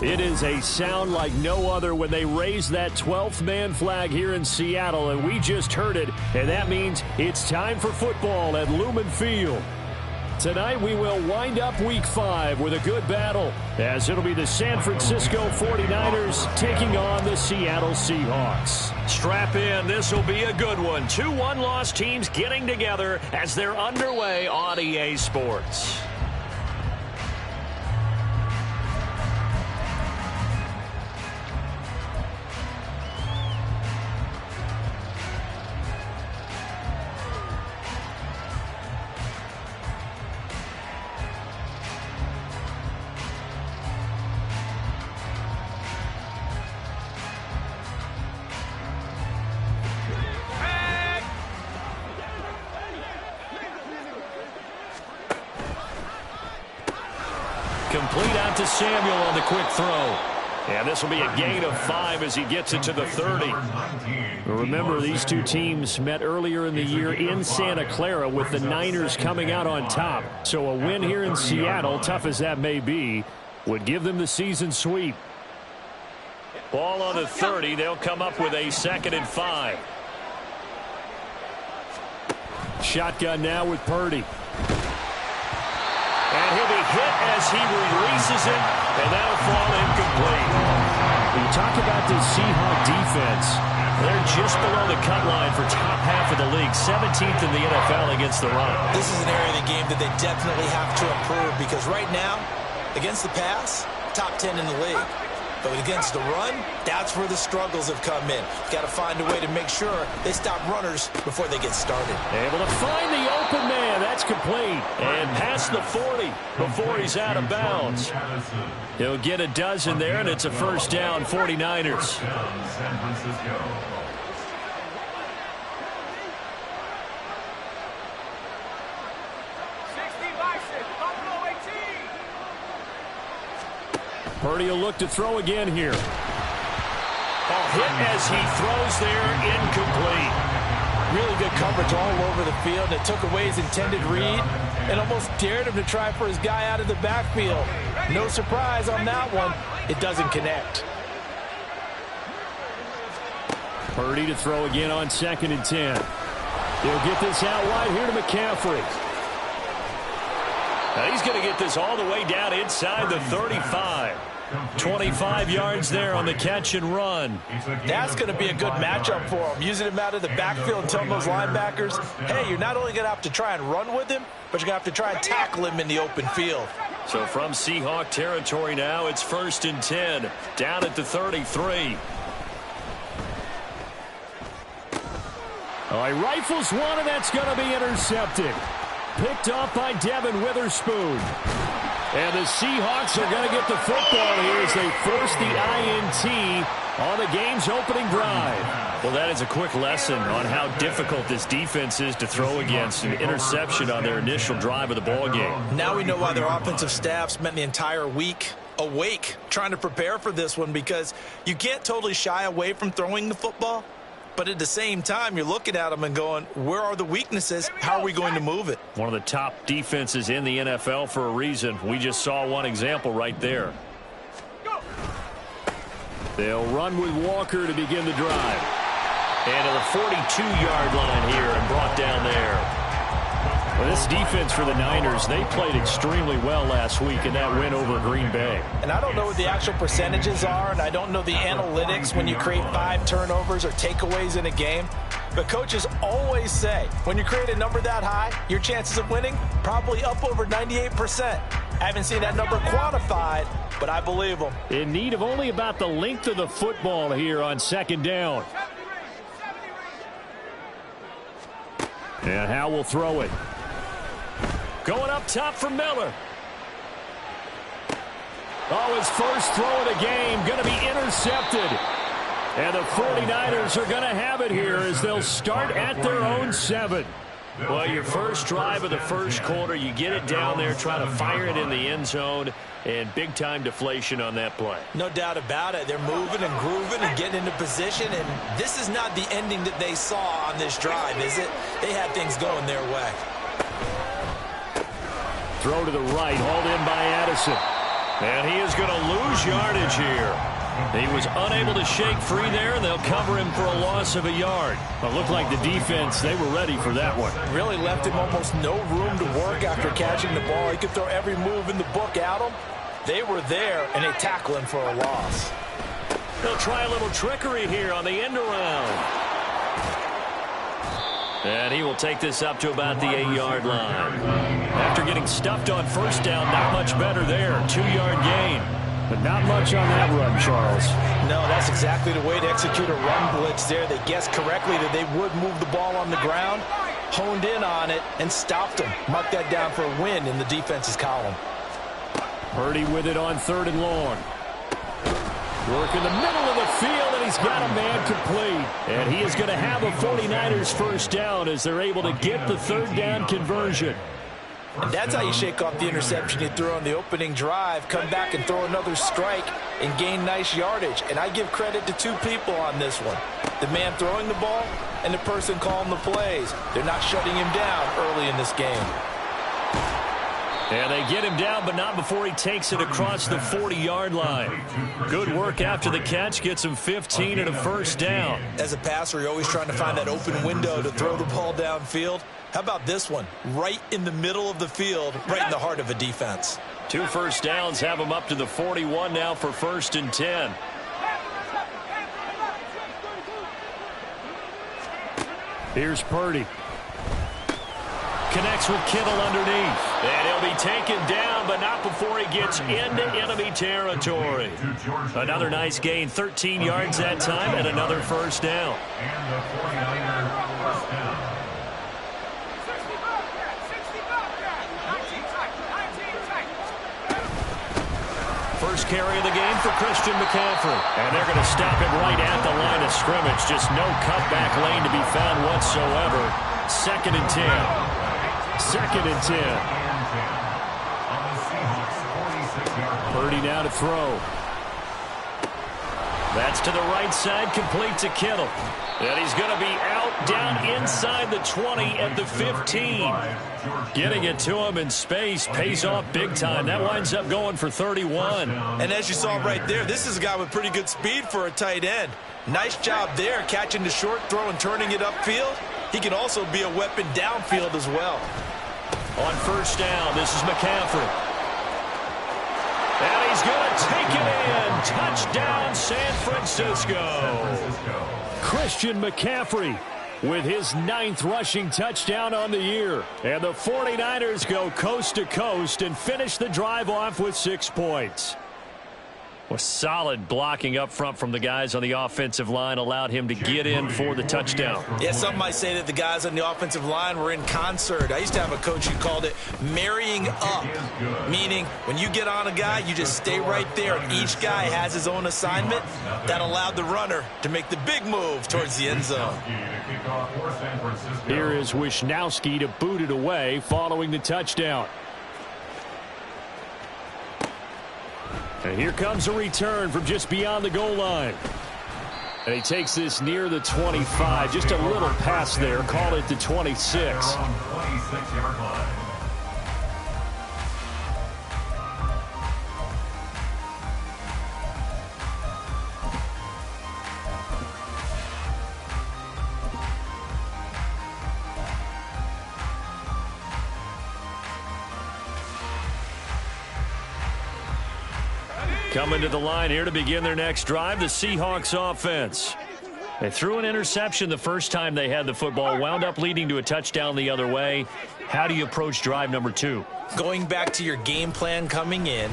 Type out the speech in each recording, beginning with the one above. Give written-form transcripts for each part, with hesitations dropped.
It is a sound like no other when they raise that 12th man flag here in Seattle, and we just heard it, and that means it's time for football at Lumen Field. Tonight we will wind up Week 5 with a good battle, as it'll be the San Francisco 49ers taking on the Seattle Seahawks. Strap in, this will be a good one. 2 one-loss teams getting together as they're underway on EA Sports. Complete out to Samuel on the quick throw. And this will be a gain of 5 as he gets it to the 30. Remember, these two teams met earlier in the year in Santa Clara with the Niners coming out on top. So a win here in Seattle, tough as that may be, would give them the season sweep. Ball on the 30. They'll come up with a 2nd and 5. Shotgun now with Purdy. And he'll be hit as he releases it, and that'll fall incomplete. When you talk about this Seahawk defense, they're just below the cut line for top half of the league, 17th in the NFL against the run. This is an area of the game that they definitely have to improve, because right now, against the pass, top 10 in the league. But against the run, that's where the struggles have come in. Got to find a way to make sure they stop runners before they get started. Able to find the open man. That's complete. And past the 40 before he's out of bounds. He'll get a dozen there, and it's a first down, 49ers. Purdy will look to throw again here. A hit as he throws there, incomplete. Really good coverage all over the field. It took away his intended read and almost dared him to try for his guy out of the backfield. No surprise on that one. It doesn't connect. Purdy to throw again on 2nd and 10. He'll get this out wide here to McCaffrey. Now he's going to get this all the way down inside the 35. 25 yards there on the catch and run. That's going to be a good matchup for him. Using him out of the backfield and telling those linebackers, hey, you're not only going to have to try and run with him, but you're going to have to try and tackle him in the open field. So from Seahawk territory now, it's 1st and 10. Down at the 33. All right, rifles one, and that's going to be intercepted. Picked off by Devin Witherspoon. And the Seahawks are going to get the football here as they force the INT on the game's opening drive. Well, that is a quick lesson on how difficult this defense is to throw against. An interception on their initial drive of the ball game. Now we know why their offensive staff spent the entire week awake trying to prepare for this one, because you can't totally shy away from throwing the football. But at the same time, you're looking at them and going, where are the weaknesses? How are we going to move it? One of the top defenses in the NFL for a reason. We just saw one example right there. They'll run with Walker to begin the drive. And to the 42-yard line here and brought down there. Well, this defense for the Niners, they played extremely well last week in that win over Green Bay. And I don't know what the actual percentages are, and I don't know the analytics when you create 5 turnovers or takeaways in a game. But coaches always say, when you create a number that high, your chances of winning probably up over 98%. I haven't seen that number quantified, but I believe them. In need of only about the length of the football here on 2nd down. And Howe will throw it. Going up top for Miller. Oh, his first throw of the game going to be intercepted. And the 49ers are going to have it here as they'll start at their own 7. Well, your first drive of the first quarter, you get it down there, try to fire it in the end zone, and big-time deflation on that play. No doubt about it. They're moving and grooving and getting into position, and this is not the ending that they saw on this drive, is it? They had things going their way. Throw to the right, hauled in by Addison. And he is going to lose yardage here. He was unable to shake free there, and they'll cover him for a loss of a yard. It looked like the defense, they were ready for that one. Really left him almost no room to work after catching the ball. He could throw every move in the book at him. They were there, and they tackle him for a loss. They'll try a little trickery here on the end around. And he will take this up to about the 8-yard line. After getting stuffed on first down, not much better there. 2-yard gain. But not much on that run, Charles. No, that's exactly the way to execute a run blitz there. They guessed correctly that they would move the ball on the ground, honed in on it, and stopped them. Marked that down for a win in the defense's column. Purdy with it on 3rd and long. Work in the middle of the field, and he's got a man complete. And he is going to have a 49ers first down as they're able to get the 3rd down conversion. And that's how you shake off the interception you threw on the opening drive, come back and throw another strike and gain nice yardage. And I give credit to 2 people on this one. The man throwing the ball and the person calling the plays. They're not shutting him down early in this game. And they get him down, but not before he takes it across the 40-yard line. Good work after the catch. Gets him 15 and a first down. As a passer, you're always trying to find that open window to throw the ball downfield. How about this one? Right in the middle of the field, right in the heart of a defense. 2 first downs have him up to the 41 now for 1st and 10. Here's Purdy. Connects with Kittle underneath. And he'll be taken down, but not before he gets into enemy territory. Another nice gain, 13 yards that time, and another first down. And the 49ers first down. First carry of the game for Christian McCaffrey. And they're going to stop him right at the line of scrimmage. Just no cutback lane to be found whatsoever. 2nd and 10. 2nd and 10. Purdy now to throw. That's to the right side, complete to Kittle. And he's going to be out down inside the 20 at the 15. Getting it to him in space pays off big time. That winds up going for 31. And as you saw right there, this is a guy with pretty good speed for a tight end. Nice job there, catching the short throw and turning it upfield. He can also be a weapon downfield as well. On first down, this is McCaffrey. And he's going to take it in. Touchdown, San Francisco. Christian McCaffrey with his 9th rushing touchdown on the year. And the 49ers go coast to coast and finish the drive off with 6 points. Well, solid blocking up front from the guys on the offensive line allowed him to get in for the touchdown. Yeah, some might say that the guys on the offensive line were in concert. I used to have a coach who called it marrying up, meaning when you get on a guy, you just stay right there, and each guy has his own assignment. That allowed the runner to make the big move towards the end zone. Here is Wisnowski to boot it away following the touchdown. And here comes a return from just beyond the goal line. And he takes this near the 25. Just a little pass there. Call it the 26. Coming to the line here to begin their next drive, the Seahawks offense. They threw an interception the first time they had the football, wound up leading to a touchdown the other way. How do you approach drive number 2? Going back to your game plan coming in,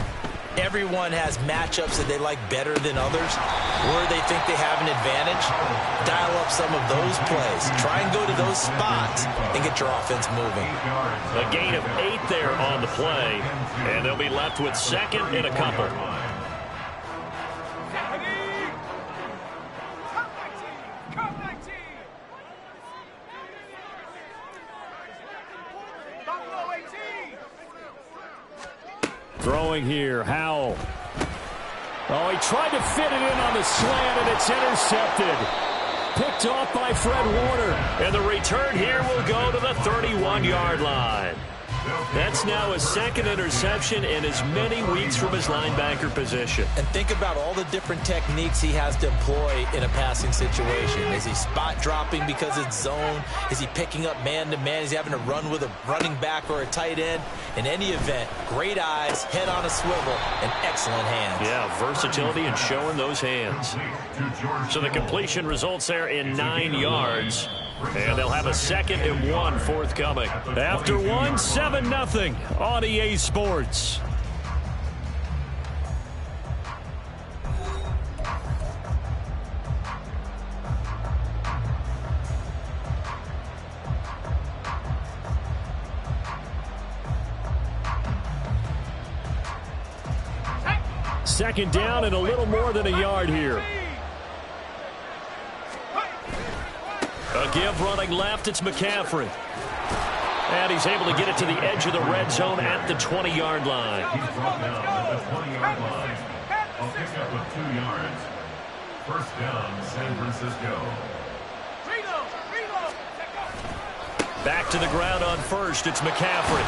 everyone has matchups that they like better than others, where they think they have an advantage. Dial up some of those plays. Try and go to those spots and get your offense moving. A gain of 8 there on the play, and they'll be left with 2nd and a couple. Throwing here, Howell. Oh, he tried to fit it in on the slant, and it's intercepted. Picked off by Fred Warner. And the return here will go to the 31-yard line. That's now his second interception in as many weeks from his linebacker position. And think about all the different techniques he has to employ in a passing situation. Is he spot dropping because it's zone? Is he picking up man-to-man? Is he having to run with a running back or a tight end? In any event, great eyes, head on a swivel, and excellent hands. Yeah, versatility and showing those hands. So the completion results there in 9 yards. And they'll have a 2nd and 1 forthcoming. After 1, 7-0 on EA Sports. Second down and a little more than a yard here. A give running left, it's McCaffrey. And he's able to get it to the edge of the red zone at the 20-yard line. He's brought down at the 20-yard line. A pickup of 2 yards. First down, San Francisco. Back to the ground on first, it's McCaffrey.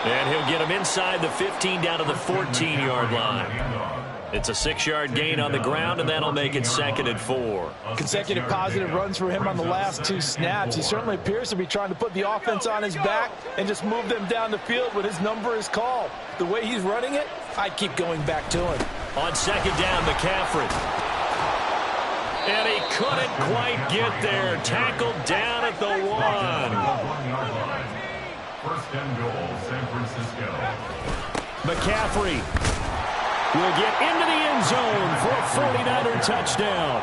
And he'll get him inside the 15 down to the 14-yard line. It's a 6-yard gain on the ground, and that'll make it 2nd and 4. Consecutive positive runs for him on the last 2 snaps. He certainly appears to be trying to put the offense on his back and just move them down the field when his number is called. The way he's running it, I'd keep going back to him. On 2nd down, McCaffrey. And he couldn't quite get there. Tackled down at the 1. First and goal, San Francisco. McCaffrey will get into the end zone for a 49er touchdown.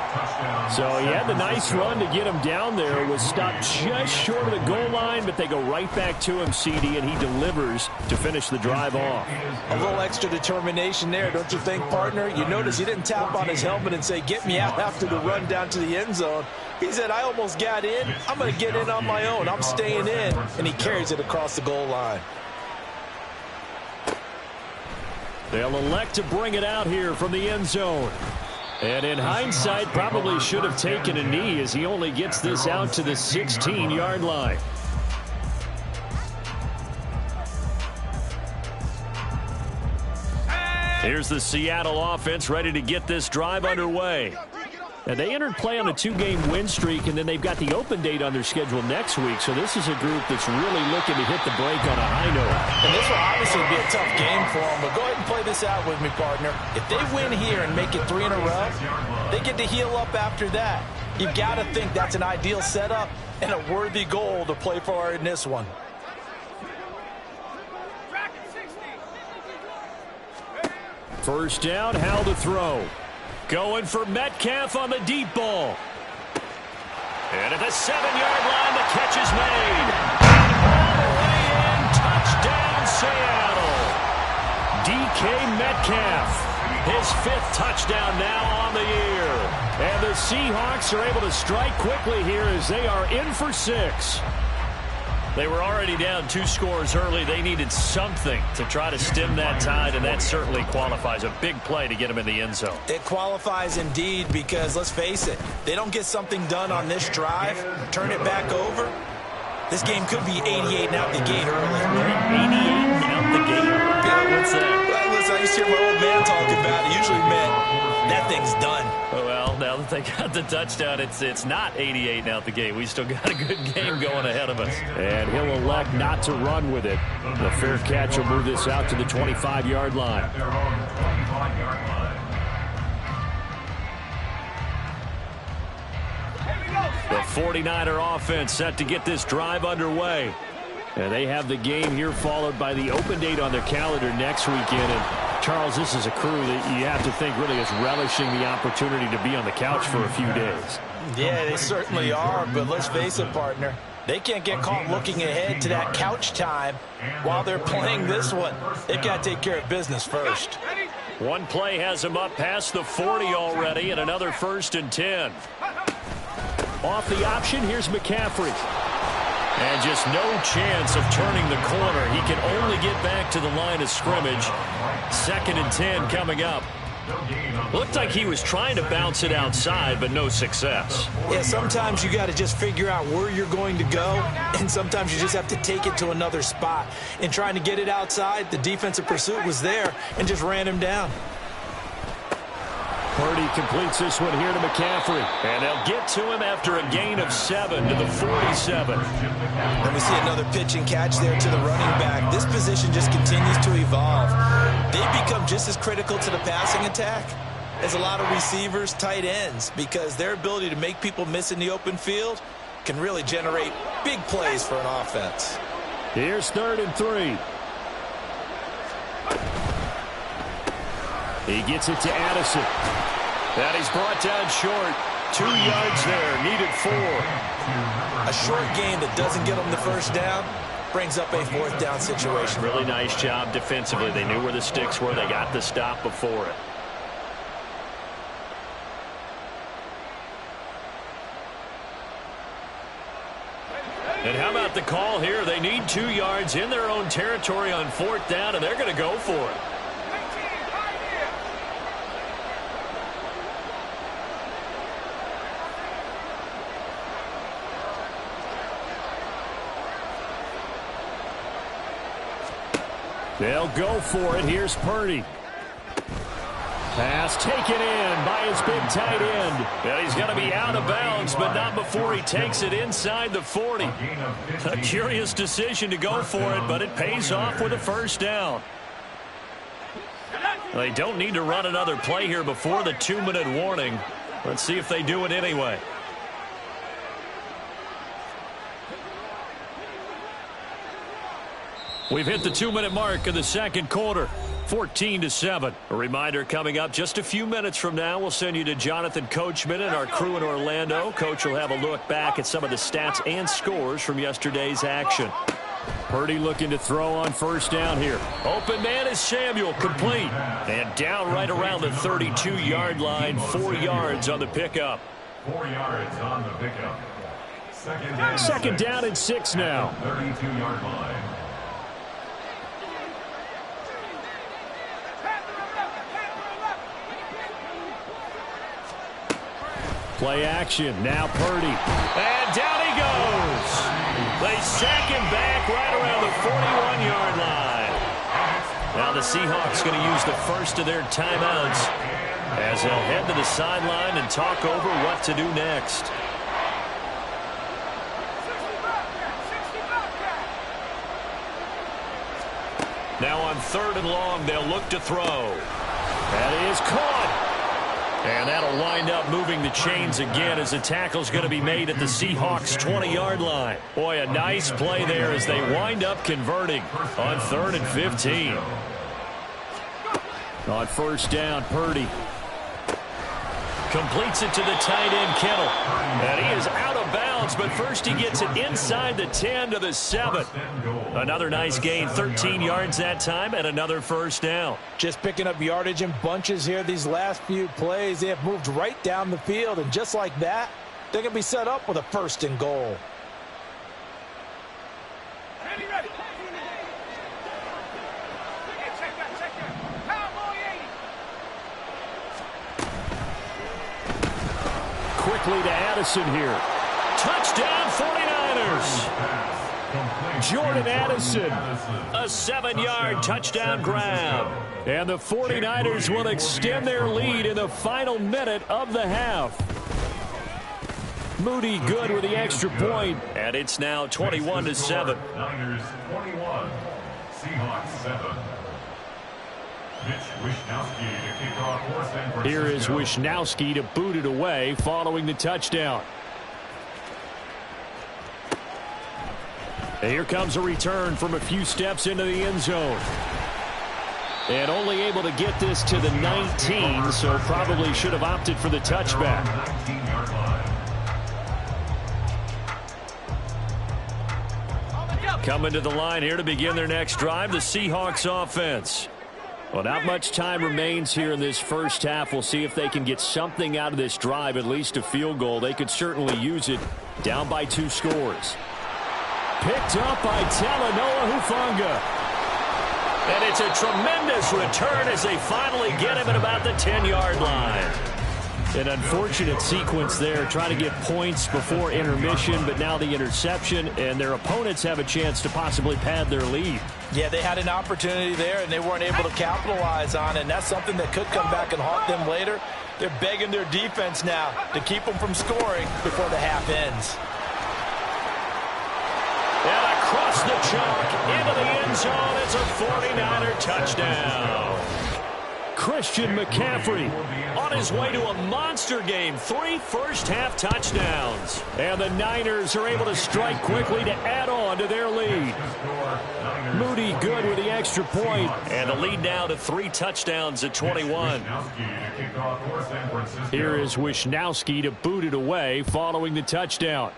So he had the nice run to get him down there. Was stopped just short of the goal line, but they go right back to him, CD, and he delivers to finish the drive off. A little extra determination there, don't you think, partner? You notice he didn't tap on his helmet and say, get me out after the run down to the end zone. He said, I almost got in. I'm going to get in on my own. I'm staying in. And he carries it across the goal line. They'll elect to bring it out here from the end zone. And in hindsight, probably should have taken a knee as he only gets this out to the 16-yard line. Here's the Seattle offense ready to get this drive underway. And they entered play on a 2-game win streak, and then they've got the open date on their schedule next week. So this is a group that's really looking to hit the break on a high note. And this will obviously be a tough game for them, but go ahead and play this out with me, partner. If they win here and make it 3 in a row, they get to heal up after that. You've got to think that's an ideal setup and a worthy goal to play for in this one. First down, Howell to throw. Going for Metcalf on the deep ball. And at the 7-yard line, the catch is made. All the way in, touchdown Seattle. DK Metcalf, his 5th touchdown now on the year. And the Seahawks are able to strike quickly here as they are in for 6. They were already down 2 scores early. They needed something to try to stem that tide, and that certainly qualifies. A big play to get them in the end zone. It qualifies indeed because, let's face it, they don't get something done on this drive, turn it back over. This game could be 88 out the gate early. 88 out the gate? Yeah, what's that? Well, listen, I used to hear my old man talk about it. Usually meant that thing's done. Well, now that they got the touchdown, it's not 88 out the gate. We still got a good game going ahead of us. And he'll elect not to run with it. The fair catch will move this out to the 25-yard line. At their own 25-yard line. The 49er offense set to get this drive underway. And they have the game here followed by the open date on their calendar next weekend. And Charles, this is a crew that you have to think really is relishing the opportunity to be on the couch for a few days. Yeah, they certainly are, but let's face it, partner. They can't get caught looking ahead to that couch time while they're playing this one. They've got to take care of business first. One play has them up past the 40 already, and another 1st and 10. Off the option, here's McCaffrey. And just no chance of turning the corner. He can only get back to the line of scrimmage. 2nd and 10 coming up. Looked like he was trying to bounce it outside, but no success. Yeah, sometimes you got to just figure out where you're going to go, and sometimes you just have to take it to another spot. In trying to get it outside, the defensive pursuit was there and just ran him down. Purdy completes this one here to McCaffrey. And they'll get to him after a gain of 7 to the 47. And we see another pitch and catch there to the running back. This position just continues to evolve. They become just as critical to the passing attack as a lot of receivers, tight ends, because their ability to make people miss in the open field can really generate big plays for an offense. Here's 3rd and 3. He gets it to Addison. And he's brought down short. 2 yards there, needed 4. A short gain that doesn't get them the first down brings up a 4th down situation. Really nice job defensively. They knew where the sticks were. They got the stop before it. And how about the call here? They need 2 yards in their own territory on 4th down, and they're going to go for it. They'll go for it. Here's Purdy. Pass taken in by his big tight end. And he's going to be out of bounds, but not before he takes it inside the 40. A curious decision to go for it, but it pays off with a 1st down. They don't need to run another play here before the 2-minute warning. Let's see if they do it anyway. We've hit the 2-minute mark of the 2nd quarter. 14-7. A reminder coming up just a few minutes from now. We'll send you to Jonathan Coachman and our crew in Orlando. Coach will have a look back at some of the stats and scores from yesterday's action. Purdy looking to throw on 1st down here. Open man is Samuel, complete. And down right around the 32-yard line. 4 yards on the pickup. 4 yards on the pickup. Second down and 6 now. 32-yard line. Play action. Now Purdy. And down he goes. They sack him back right around the 41-yard line. Now the Seahawks going to use the first of their timeouts as they'll head to the sideline and talk over what to do next. Now on 3rd and long, they'll look to throw. That is caught. And that'll wind up moving the chains again as the tackle's going to be made at the Seahawks' 20-yard line. Boy, a nice play there as they wind up converting on 3rd and 15. On 1st down, Purdy completes it to the tight end, Kittle. And he is out of bounds, but first he gets it inside the 10 to the 7. Another nice gain, 13 yards that time, and another 1st down. Just picking up yardage in bunches here these last few plays. They have moved right down the field, and just like that, they're going to be set up with a 1st and goal. Ready. Quickly to Addison here. Touchdown 49ers. Jordan Addison, a 7-yard touchdown grab. And the 49ers will extend their lead in the final minute of the half. Moody good with the extra point, and it's now 21-7. Niners 21, Seahawks 7. Here is Wishnowski to boot it away following the touchdown. And here comes a return from a few steps into the end zone. And only able to get this to the 19, so probably should have opted for the touchback. Coming to the line here to begin their next drive, the Seahawks offense. Well, not much time remains here in this first half. We'll see if they can get something out of this drive, at least a field goal. They could certainly use it. Down by 2 scores. Picked up by Talanoa Hufanga. And it's a tremendous return as they finally get him at about the 10-yard line. An unfortunate sequence there, trying to get points before intermission, but now the interception, and their opponents have a chance to possibly pad their lead. Yeah, they had an opportunity there, and they weren't able to capitalize on it, and that's something that could come back and haunt them later. They're begging their defense now to keep them from scoring before the half ends. And across the chalk, into the end zone, it's a 49er touchdown. Christian McCaffrey on his way to a monster game. 3 first-half touchdowns. And the Niners are able to strike quickly to add on to their lead. Moody good with the extra point. And the lead now to 3 touchdowns at 21. Here is Wisnowski to boot it away following the touchdown.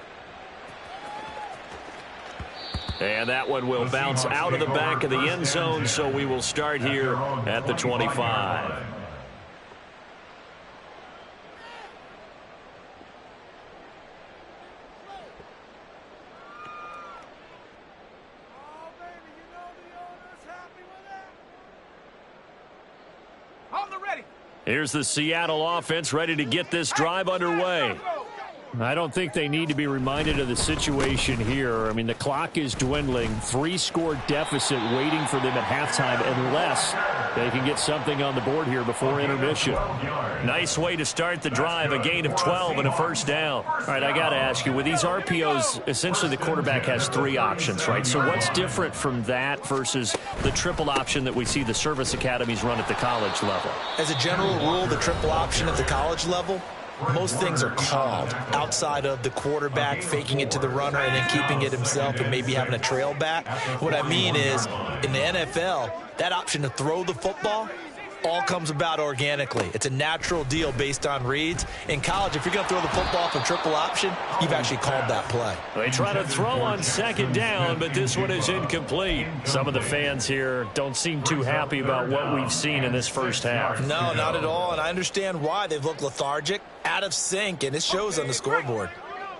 And that one will bounce out of the back of the end zone, so we will start here at the 25. Here's the Seattle offense ready to get this drive underway. I don't think they need to be reminded of the situation here. I mean, the clock is dwindling. 3-score deficit waiting for them at halftime unless they can get something on the board here before intermission. Nice way to start the drive, a gain of 12 and a first down. All right, I got to ask you, with these RPOs, essentially the quarterback has 3 options, right? So what's different from that versus the triple option that we see the service academies run at the college level? As a general rule, the triple option at the college level, most things are called outside of the quarterback faking it to the runner and then keeping it himself and maybe having a trail back. What I mean is, in the NFL, that option to throw the football all comes about organically. It's a natural deal based on reads. In college, if you're going to throw the football for triple option, you've actually called that play. They try to throw on second down, but this one is incomplete. Some of the fans here don't seem too happy about what we've seen in this first half. No, not at all, and I understand why. They've looked lethargic, out of sync, and it shows on the scoreboard.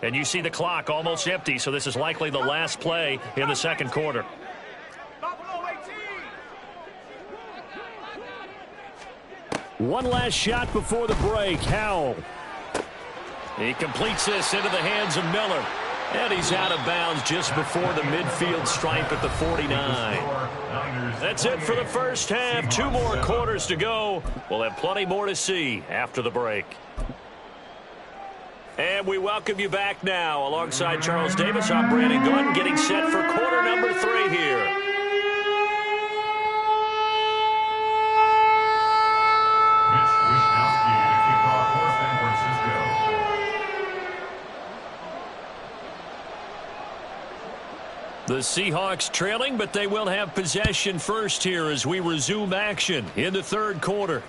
And you see the clock almost empty, so this is likely the last play in the second quarter. One last shot before the break. Howell. He completes this into the hands of Miller. And he's out of bounds just before the midfield stripe at the 49. That's it for the first half. 2 more quarters to go. We'll have plenty more to see after the break. And we welcome you back now. Alongside Charles Davis, I'm Brandon Gunn, getting set for quarter number 3 here. The Seahawks trailing, but they will have possession first here as we resume action in the third quarter.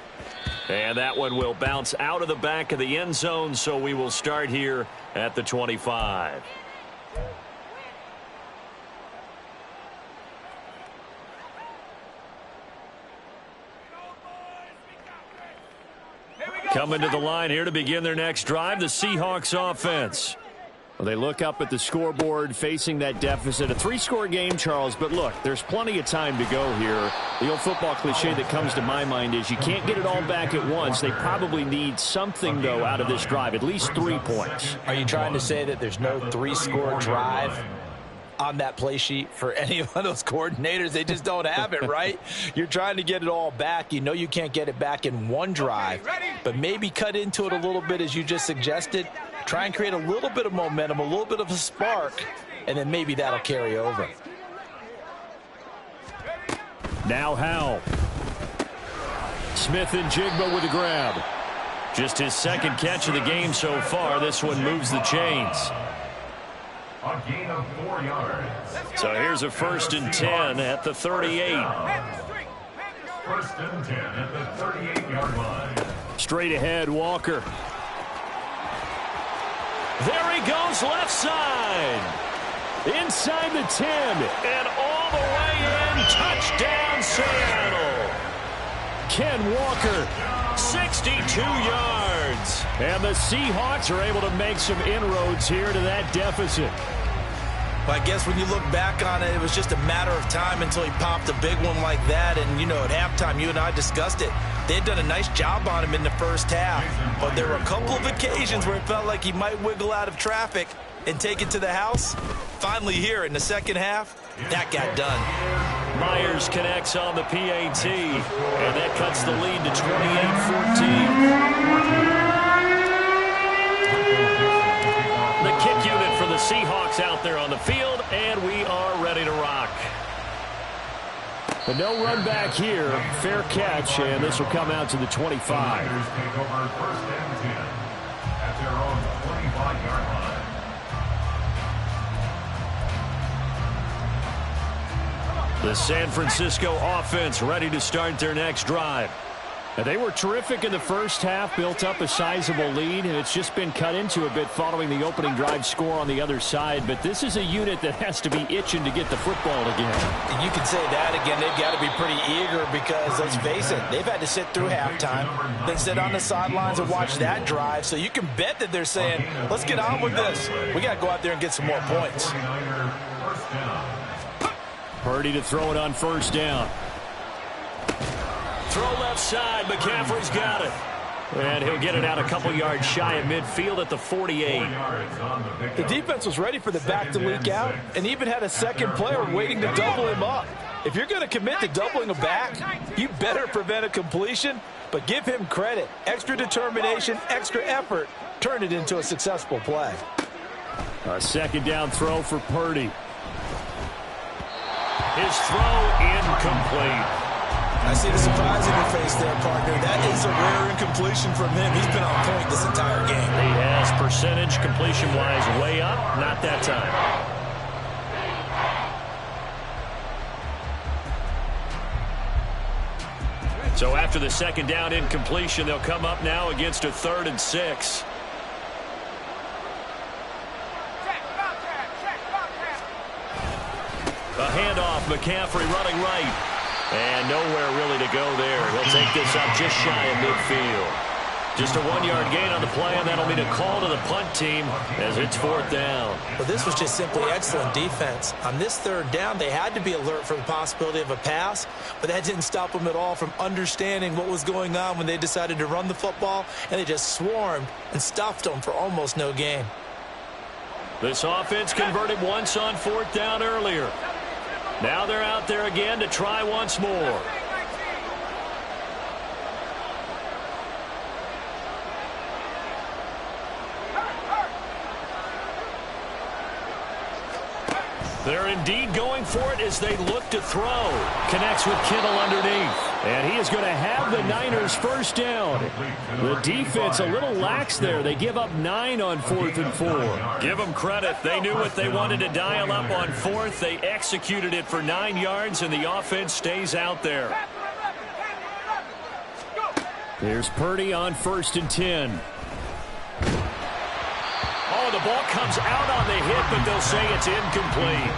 And that one will bounce out of the back of the end zone, so we will start here at the 25. Coming to the line here to begin their next drive, the Seahawks offense. Well, they look up at the scoreboard facing that deficit. A 3-score game, Charles, but look, there's plenty of time to go here. The old football cliche that comes to my mind is you can't get it all back at once. They probably need something, though, out of this drive, at least 3 points. Are you trying to say that there's no 3-score drive on that play sheet for any one of those coordinators? They just don't have it, right? You're trying to get it all back. You know you can't get it back in one drive, but maybe cut into it a little bit as you just suggested. Try and create a little bit of momentum, a little bit of a spark, and then maybe that'll carry over. Now Howell. Smith and Jigba with the grab. Just his second catch of the game so far. This one moves the chains. A gain of 4 yards. So here's a 1st and 10 at the 38. 1st and 10 at the 38-yard line. Straight ahead, Walker. There he goes, left side. Inside the 10 and all the way in. Touchdown, Seattle. Ken Walker, 62 yards. And the Seahawks are able to make some inroads here to that deficit. Well, I guess when you look back on it, it was just a matter of time until he popped a big one like that. And, you know, at halftime, you and I discussed it. They had done a nice job on him in the first half. But there were a couple of occasions where it felt like he might wiggle out of traffic and take it to the house. Finally here in the second half, that got done. Myers connects on the PAT, and that cuts the lead to 28-14. The kick unit for the Seahawks out there on the field, and we are ready to rock. But no run back here. Fair catch, and this will come out to the 25. Take over first and 10 at their own 25-yard line. The San Francisco offense ready to start their next drive. They were terrific in the first half, built up a sizable lead, and it's just been cut into a bit following the opening drive score on the other side. But this is a unit that has to be itching to get the football again. And you can say that again. They've got to be pretty eager because, let's face it, they've had to sit through halftime, then sit on the sidelines and watch that drive. So you can bet that they're saying, let's get on with this. We got to go out there and get some more points. Purdy to throw it on first down. Throw left side. McCaffrey's got it. And he'll get it out a couple yards shy of midfield at the 48. The defense was ready for the back to leak out and even had a second player waiting to double him up. If you're going to commit to doubling a back, you better prevent a completion, but give him credit. Extra determination, extra effort, turned it into a successful play. A second down throw for Purdy. His throw incomplete. I see the surprise in your face there, partner. That is a rare incompletion from him. He's been on point this entire game. He has percentage completion-wise way up. Not that time. So after the second down incompletion, they'll come up now against a 3rd and 6. A handoff. McCaffrey running right. And nowhere really to go there. He'll take this up just shy of midfield. Just a 1-yard gain on the play, and that'll be a call to the punt team as it's 4th down. Well, this was just simply excellent defense. On this 3rd down, they had to be alert for the possibility of a pass, but that didn't stop them at all from understanding what was going on when they decided to run the football, and they just swarmed and stuffed them for almost no gain. This offense converted once on 4th down earlier. Now they're out there again to try once more. They're indeed going for it as they look to throw. Connects with Kittle underneath. And he is going to have the Niners first down. The defense a little lax there. They give up 9 on 4th and 4. Give them credit. They knew what they wanted to dial up on 4th. They executed it for 9 yards, and the offense stays out there. Here's Purdy on 1st and 10. Oh, the ball comes out on the hit, but they'll say it's incomplete.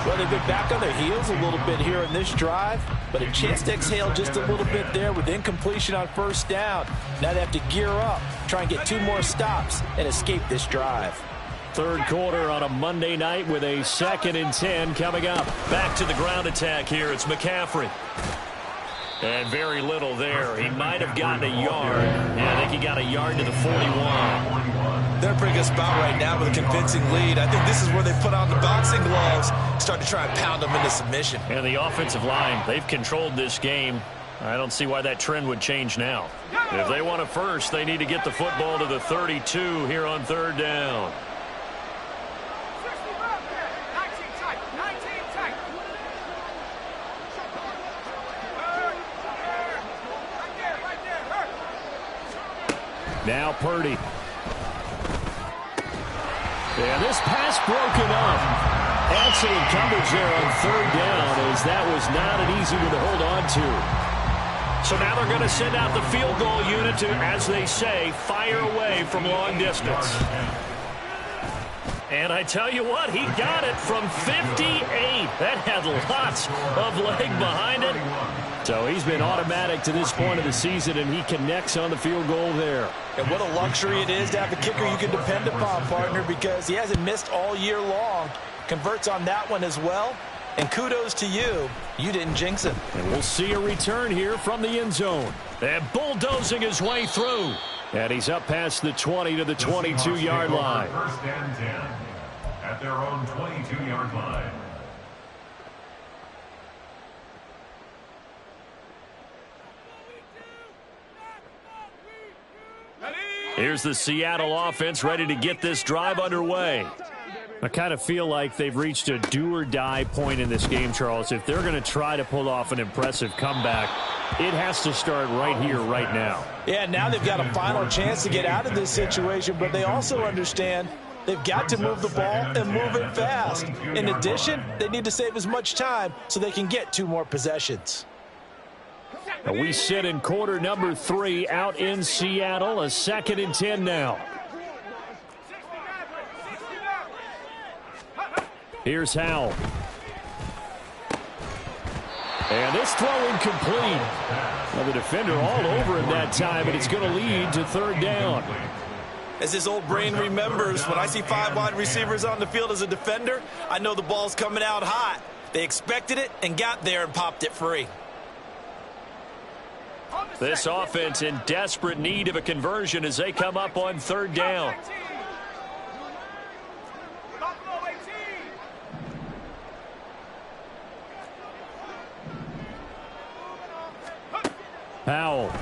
Well, they've been back on their heels a little bit here in this drive, but a chance to exhale just a little bit there with incompletion on 1st down. Now they have to gear up, try and get 2 more stops, and escape this drive. 3rd quarter on a Monday night with a 2nd and 10 coming up. Back to the ground attack here. It's McCaffrey. And very little there. He might have gotten a yard. Yeah, I think he got a yard to the 41. They're in a pretty good spot right now with a convincing lead. I think this is where they put on the boxing gloves, start to try and pound them into submission. And the offensive line, they've controlled this game. I don't see why that trend would change now. If they want it first, they need to get the football to the 32 here on 3rd down. Now Purdy. And this pass broken up. Excellent coverage there on 3rd down, as that was not an easy one to hold on to. So now they're going to send out the field goal unit to, as they say, fire away from long distance. And I tell you what, he got it from 58. That had lots of leg behind it. So he's been automatic to this point of the season, and he connects on the field goal there. And what a luxury it is to have a kicker you can depend upon, partner, because he hasn't missed all year long. converts on that one as well. And kudos to you. You didn't jinx him. And we'll see a return here from the end zone. And bulldozing his way through. And he's up past the 20 to the 22-yard line. First and 10 at their own 22-yard line. Here's the Seattle offense ready to get this drive underway. I kind of feel like they've reached a do-or-die point in this game, Charles. If they're going to try to pull off an impressive comeback, it has to start right here, right now. Yeah, now they've got a final chance to get out of this situation, but they also understand they've got to move the ball and move it fast. In addition, they need to save as much time so they can get 2 more possessions. We sit in quarter number 3 out in Seattle, a 2nd and 10 now. Here's Howell. And this throw incomplete. Well, the defender all over him that time, and it's going to lead to 3rd down. As his old brain remembers, when I see 5 wide receivers on the field as a defender, I know the ball's coming out hot. They expected it and got there and popped it free. This offense in desperate need of a conversion as they come up on 3rd down. Howell.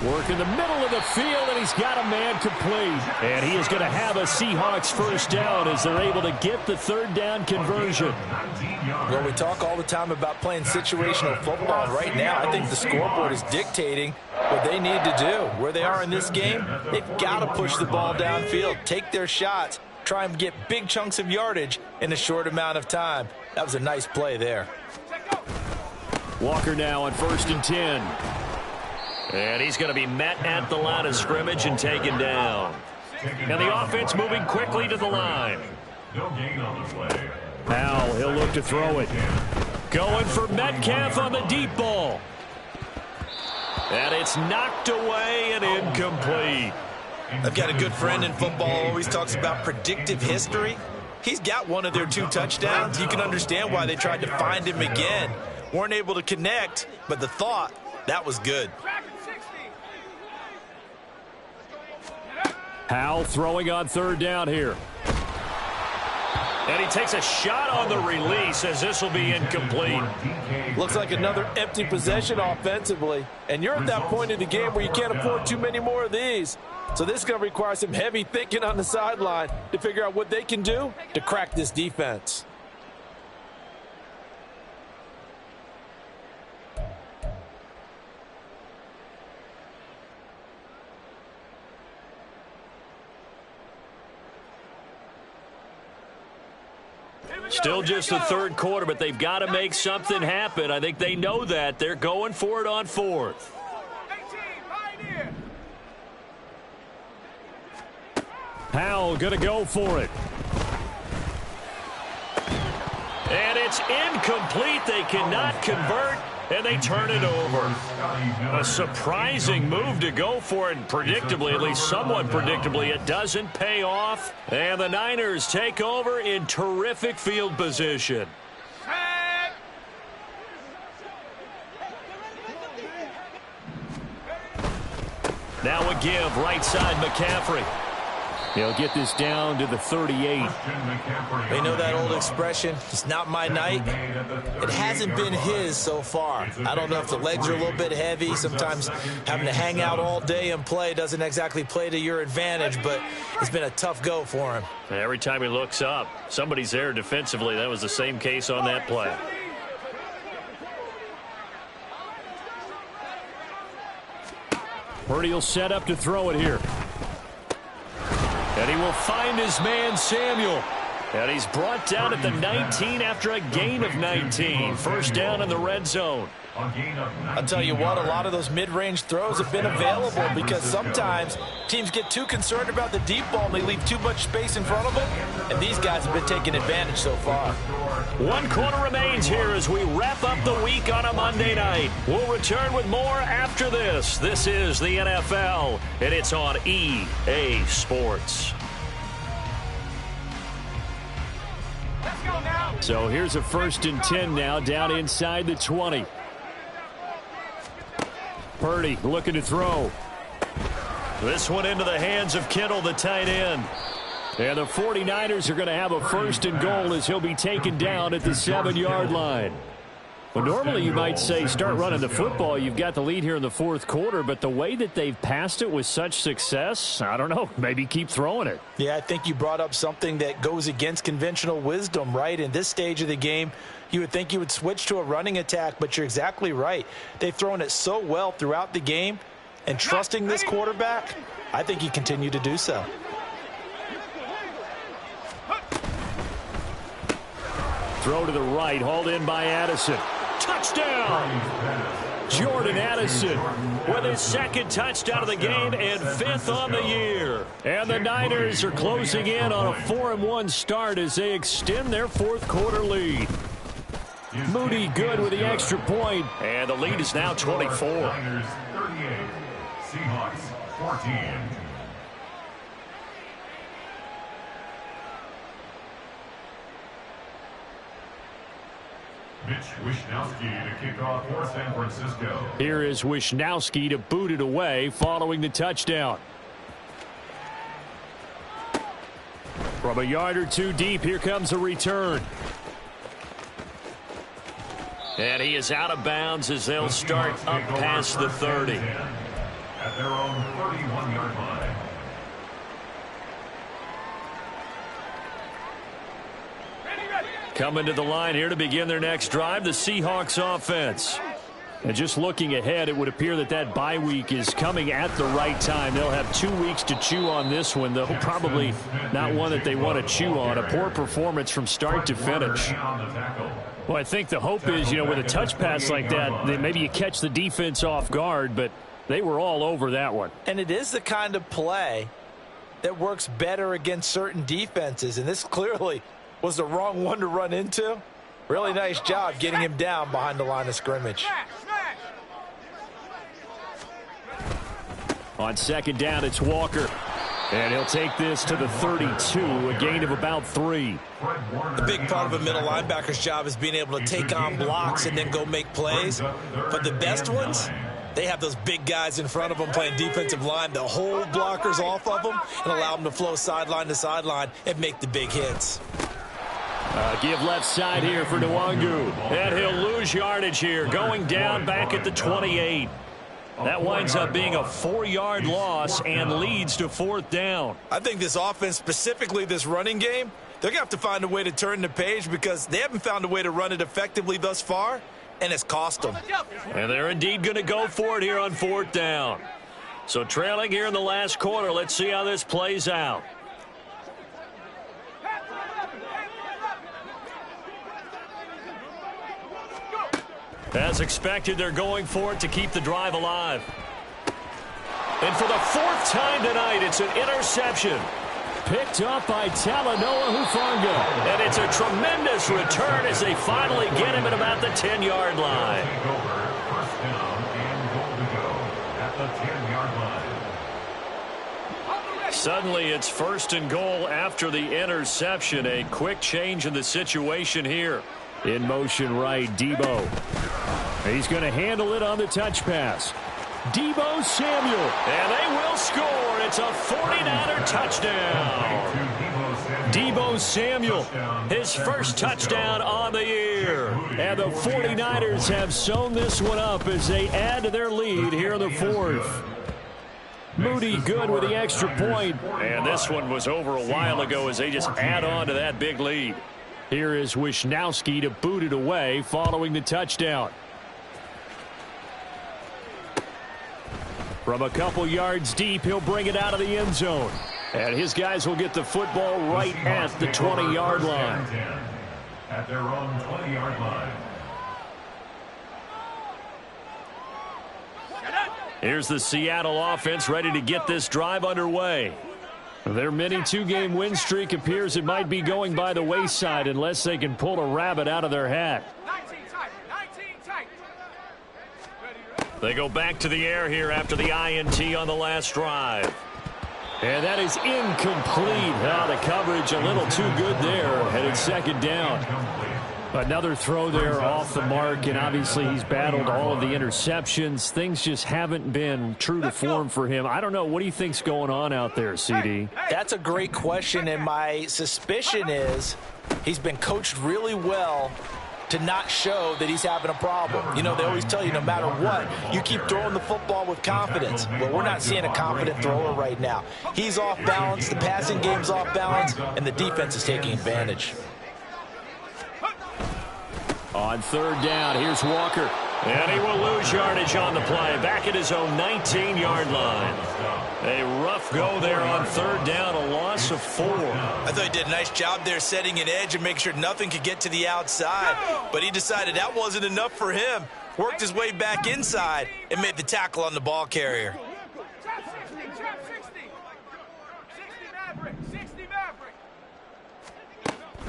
Work in the middle of the field, and he's got a man complete. And he is going to have a Seahawks 1st down as they're able to get the 3rd down conversion. Well, we talk all the time about playing situational football. Right now, I think the scoreboard is dictating what they need to do. Where they are in this game, they've got to push the ball downfield, take their shots, try and get big chunks of yardage in a short amount of time. That was a nice play there. Walker now on 1st and 10. And he's going to be met at the line of scrimmage and taken down. And the offense moving quickly to the line. No gain on the play. Now he'll look to throw it. Going for Metcalf on the deep ball. And it's knocked away and incomplete. I've got a good friend in football, always talks about predictive history. He's got one of their 2 touchdowns. You can understand why they tried to find him again. Weren't able to connect, but the thought, that was good. Howell throwing on 3rd down here. And he takes a shot on the release as this will be incomplete. Looks like another empty possession offensively. And you're at that point in the game where you can't afford too many more of these. So this is going to require some heavy thinking on the sideline to figure out what they can do to crack this defense. Still just the 3rd quarter, but they've got to make something happen. I think they know that. They're going for it on 4th. Howell going to go for it. And it's incomplete. They cannot convert, and they turn it over. A surprising move to go for it, and predictably, at least somewhat predictably, it doesn't pay off. And the Niners take over in terrific field position. Now a give, right side McCaffrey. He'll get this down to the 38. They know that old expression, it's not my night. It hasn't been his so far. I don't know if the legs are a little bit heavy. Sometimes having to hang out all day and play doesn't exactly play to your advantage, but it's been a tough go for him. Every time he looks up, somebody's there defensively. That was the same case on that play. Purdy will set up to throw it here. And he will find his man, Samuel. And he's brought down at the 19 after a gain of 19. 1st down in the red zone. I'll tell you what, a lot of those mid-range throws have been available because sometimes teams get too concerned about the deep ball and they leave too much space in front of them. And these guys have been taking advantage so far. 1 quarter remains here as we wrap up the week on a Monday night. We'll return with more after this. This is the NFL, and it's on EA Sports. So here's a 1st and 10 now, down inside the 20. Purdy looking to throw. This one into the hands of Kittle, the tight end. And the 49ers are going to have a 1st and goal as he'll be taken down at the 7-yard line. Well, normally you might say start running the football. You've got the lead here in the 4th quarter, but the way that they've passed it with such success, I don't know, maybe keep throwing it. Yeah, I think you brought up something that goes against conventional wisdom, right? In this stage of the game, you would think you would switch to a running attack, but you're exactly right. They've thrown it so well throughout the game, and trusting this quarterback, I think you continue to do so. Throw to the right, hauled in by Addison. Touchdown! Jordan Addison with his 2nd touchdown of the game and 5th on the year. And the Niners are closing in on a 4-1 start as they extend their 4th quarter lead. Moody good with the extra point, and the lead is now 24. Niners 38, Seahawks 14. Mitch Wishnowsky to kick off for San Francisco. Here is Wishnowsky to boot it away following the touchdown. From a yard or two deep, here comes a return. And he is out of bounds as they'll start up past the 30. At their own 31-yard line. Coming to the line here to begin their next drive, the Seahawks offense. And just looking ahead, it would appear that that bye week is coming at the right time. They'll have 2 weeks to chew on this one, though probably not one that they want to chew on. A poor performance from start to finish. Well, I think the hope is, with a touch pass like that, maybe you catch the defense off guard, but they were all over that one. And it is the kind of play that works better against certain defenses, and this clearly was the wrong one to run into. Really nice job getting him down behind the line of scrimmage. On 2nd down, it's Walker. And he'll take this to the 32, a gain of about 3. The big part of a middle linebacker's job is being able to take on blocks and then go make plays. But the best ones, they have those big guys in front of them playing defensive line to hold blockers off of them and allow them to flow sideline to sideline and make the big hits. Give left side here for Nwangu. And he'll lose yardage here, going down back at the 28. That winds up being a 4-yard loss and leads to 4th down. I think this offense, specifically this running game, they're going to have to find a way to turn the page because they haven't found a way to run it effectively thus far, and it's cost them. And they're indeed going to go for it here on 4th down. So trailing here in the last quarter, let's see how this plays out. As expected, they're going for it to keep the drive alive. And for the 4th time tonight, it's an interception. Picked up by Talanoa Hufanga. And it's a tremendous return as they finally get him at about the 10-yard line. First down and goal to go at the 10-yard line. Suddenly, it's 1st and goal after the interception. A quick change in the situation here. In motion right, Debo. He's going to handle it on the touch pass. Debo Samuel. And they will score. It's a 49er touchdown. Debo Samuel, his first touchdown on the year. And the 49ers have sewn this one up as they add to their lead here in the 4th. Moody good with the extra point. And this one was over a while ago as they just add on to that big lead. Here is Wishnowsky to boot it away following the touchdown. From a couple yards deep, he'll bring it out of the end zone. And his guys will get the football right at the 20-yard line. At their own 20-yard line. Here's the Seattle offense ready to get this drive underway. Their mini 2-game win streak appears it might be going by the wayside unless they can pull a rabbit out of their hat. They go back to the air here after the INT on the last drive. And that is incomplete. Oh, the coverage a little too good there. Headed second down. Another throw there off the mark, and obviously he's battled all of the interceptions. Things just haven't been true to form for him. I don't know. What do you think's going on out there, CD? That's a great question, and my suspicion is he's been coached really well to not show that he's having a problem. You know, they always tell you no matter what, you keep throwing the football with confidence. But we're not seeing a confident thrower right now. He's off balance, the passing game's off balance, and the defense is taking advantage. On third down, here's Walker. And he will lose yardage on the play. Back at his own 19-yard line. A rough go there on third down, a loss of 4. I thought he did a nice job there setting an edge and making sure nothing could get to the outside. But he decided that wasn't enough for him. Worked his way back inside and made the tackle on the ball carrier.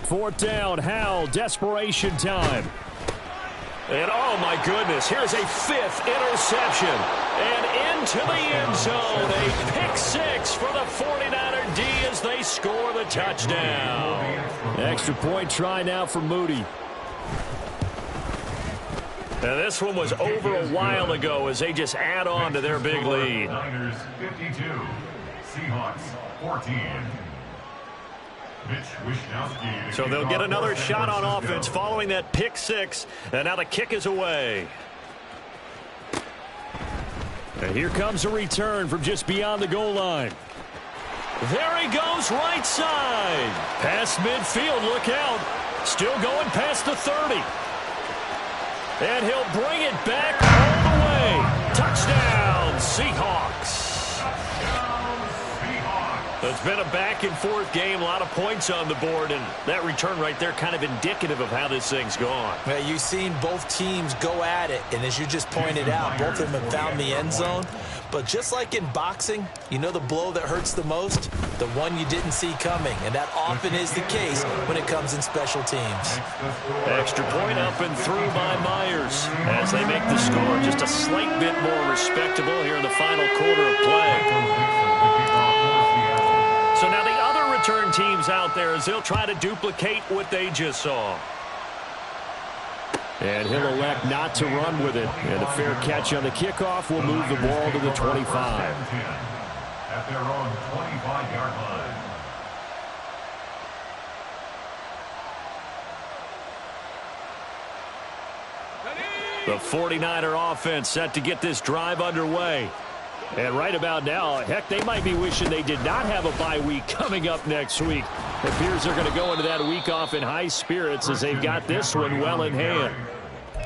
Fourth down, Howell, desperation time. And oh my goodness, here's a 5th interception. And into the end zone, a pick 6 for the 49er D as they score the touchdown. Extra point try now for Moody. And this one was over a while ago as they just add on to their big lead. Niners 52, Seahawks 14. So they'll get another shot on offense following that pick 6. And now the kick is away. And here comes a return from just beyond the goal line. There he goes, right side. Past midfield, look out. Still going past the 30. And he'll bring it back all the way. Touchdown, Seahawks. It's been a back-and-forth game, a lot of points on the board, and that return right there kind of indicative of how this thing's gone. Yeah, you've seen both teams go at it, and as you just pointed out, both of them have found the end zone. But just like in boxing, you know the blow that hurts the most? The one you didn't see coming, and that often is the case when it comes in special teams. Extra point up and through by Myers as they make the score just a slight bit more respectable here in the final quarter of play. So now the other return teams out there as they'll try to duplicate what they just saw. And he'll elect not to run with it. And a fair catch on the kickoff will move the ball to the 25. At their own 25-yard line. The 49er offense set to get this drive underway. And right about now, heck, they might be wishing they did not have a bye week coming up next week. It appears they're going to go into that week off in high spirits as they've got this one well in hand.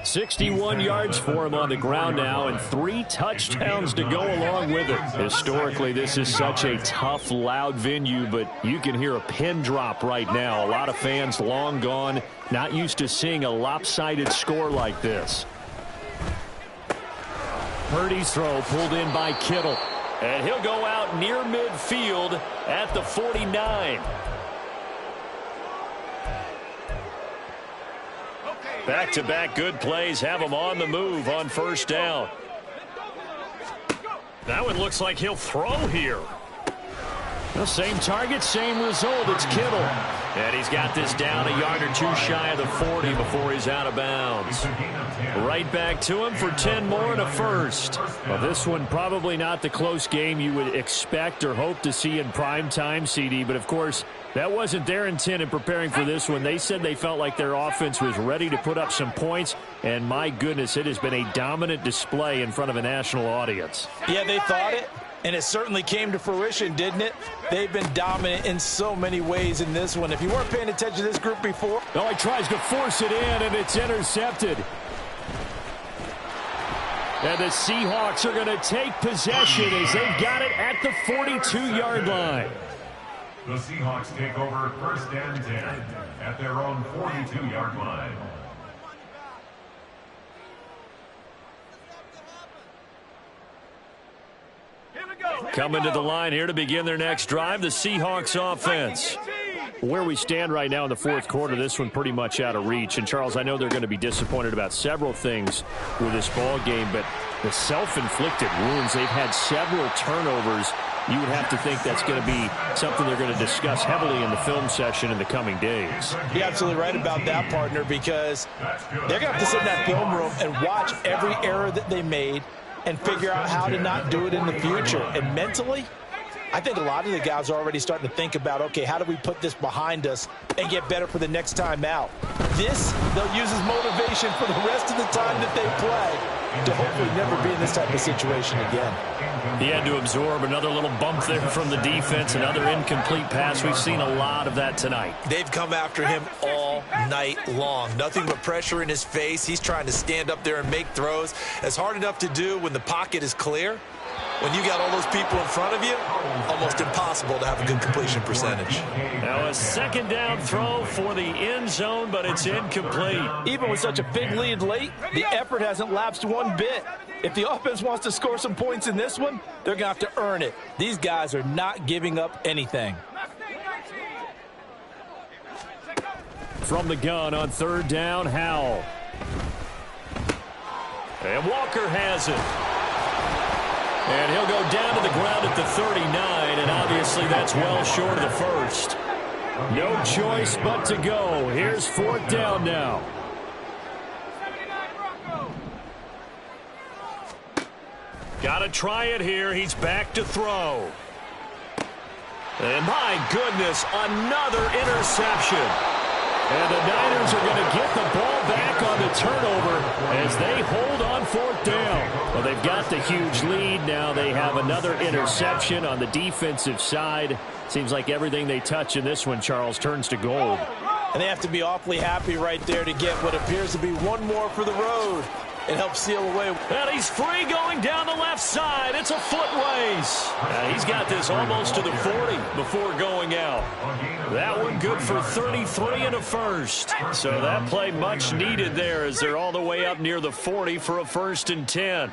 61 yards for him on the ground now and 3 touchdowns to go along with it. Historically, this is such a tough, loud venue, but you can hear a pin drop right now. A lot of fans long gone, not used to seeing a lopsided score like this. Purdy's throw pulled in by Kittle. And he'll go out near midfield at the 49. Back-to-back good plays have him on the move on first down. That one looks like he'll throw here. The same target, same result. It's Kittle. And he's got this down a yard or 2 shy of the 40 before he's out of bounds. Right back to him for 10 more and a first. Well, this one probably not the close game you would expect or hope to see in prime time, CD. But, of course, that wasn't their intent in preparing for this one. They said they felt like their offense was ready to put up some points. And, my goodness, it has been a dominant display in front of a national audience. Yeah, they thought it. And it certainly came to fruition, didn't it? They've been dominant in so many ways in this one. If you weren't paying attention to this group before. Oh, he tries to force it in, and it's intercepted. And the Seahawks are going to take possession as they've got it at the 42-yard line. The Seahawks take over first and 10 at their own 42-yard line. Coming to the line here to begin their next drive, the Seahawks offense. Where we stand right now in the fourth quarter, this one pretty much out of reach. And, Charles, I know they're going to be disappointed about several things with this ball game, but The self-inflicted wounds. They've had several turnovers. You would have to think that's going to be something they're going to discuss heavily in the film session in the coming days. You're absolutely right about that, partner, because they're going to have to sit in that film room and watch every error that they made and figure out how to not do it in the future. And mentally, I think a lot of the guys are already starting to think about, okay, how do we put this behind us and get better for the next time out? This, they'll use as motivation for the rest of the time that they play to hopefully never be in this type of situation again. He had to absorb another little bump there from the defense, another incomplete pass. We've seen a lot of that tonight. They've come after him all night long. Nothing but pressure in his face. He's trying to stand up there and make throws. It's hard enough to do when the pocket is clear. When you got all those people in front of you, almost impossible to have a good completion percentage. Now a second down throw for the end zone, but it's incomplete. Even with such a big lead late, the effort hasn't lapsed one bit. If the offense wants to score some points in this one, they're going to have to earn it. These guys are not giving up anything. From the gun on third down, Howell. And Walker has it. And he'll go down to the ground at the 39, and obviously that's well short of the first. No choice but to go. Here's fourth down now. Got to try it here. He's back to throw. And my goodness, another interception. And the Niners are going to get the ball back on the turnover as they hold on fourth down. Well, they've got the huge lead. Now they have another interception on the defensive side. Seems like everything they touch in this one, Charles, turns to gold. And they have to be awfully happy right there to get what appears to be one more for the road. It helps seal away. And he's free going down the left side. It's a foot race. He's got this almost to the 40 before going out. That one good for 33 and a first. So that play much needed there as they're all the way up near the 40 for a 1st and 10.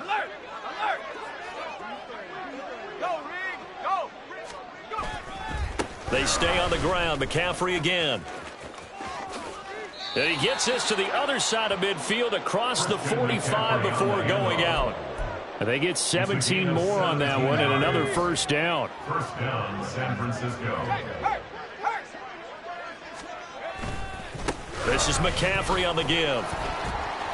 They stay on the ground. McCaffrey again. And he gets this to the other side of midfield across the 45 before going out. And they get 17 more on that one and another first down. First down, San Francisco. This is McCaffrey on the give.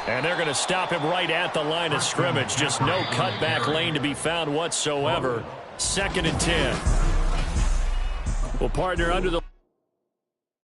And they're going to stop him right at the line of scrimmage. Just no cutback lane to be found whatsoever. 2nd and 10. Well, partner, under the